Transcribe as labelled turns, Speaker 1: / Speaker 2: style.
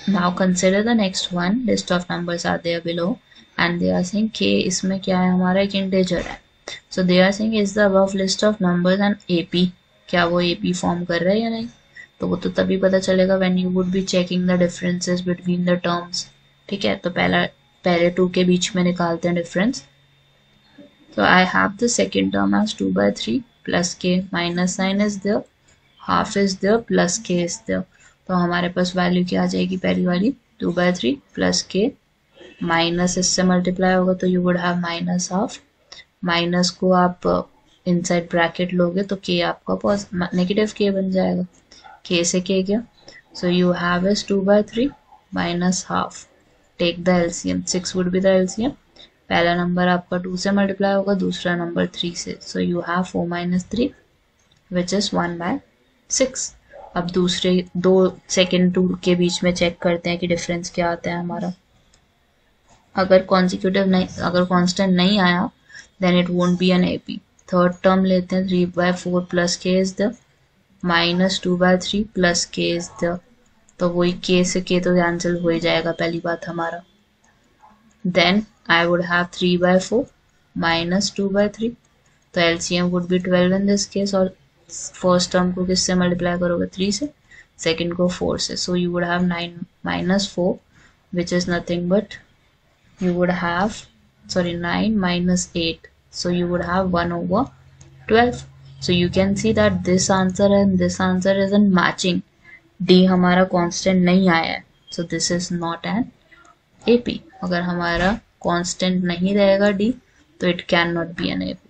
Speaker 1: Now consider the next one. List of numbers are there below and they are saying k इसमें क्या है हमारा एक integer है. So they are saying is the above list of numbers and AP. क्या वो AP form कर रहा है या नहीं? तो वो तो तभी पता चलेगा when you would be checking the differences between the terms. ठीक है, तो पहले 2 के बीच में निकालते हैं difference. So I have the second term as 2/3 plus k, minus sign is there, half is there, plus k is there. तो हमारे पास वैल्यू क्या आ जाएगी पहली वाली 2/3 प्लस के माइनस इससे मल्टीप्लाई होगा तो you would have minus half. Minus को आप इनसाइड ब्रैकेट लोगे तो के आपका नेगेटिव के बन जाएगा. के से के गया so you have is 2/3 minus half. Take the LCM. 6 would be the LCM. पहला नंबर आपका 2 से मल्टीप्लाई होगा, दूसरा नंबर 3 से. So you have 4 minus 3 which is 1/6. अब दूसरे दो सेकेंड 2 के बीच में चेक करते हैं कि डिफरेंस क्या आता है हमारा. अगर कॉन्सिक्यूटिव नहीं, अगर कांस्टेंट नहीं आया then it won't be an AP. Third term लेते हैं 3/4 plus k is the minus 2/3 plus k is the. तो वही के से के तो कैंसिल हो ही जाएगा पहली बात हमारा. Then I would have 3/4 minus 2/3. तो LCM would be 12 in this case. और फर्स्ट टर्म को किससे मल्टीप्लाई करोगे 3 से, सेकेंड को 4 से. So you would have 9 minus 4 which is nothing but you would have 9 minus 8, so you would have 1/12. So you can see that this answer and this answer isn't matching. D हमारा constant नहीं आया है, so this is not an AP. अगर हमारा constant नहीं रहेगा D तो it cannot be an AP.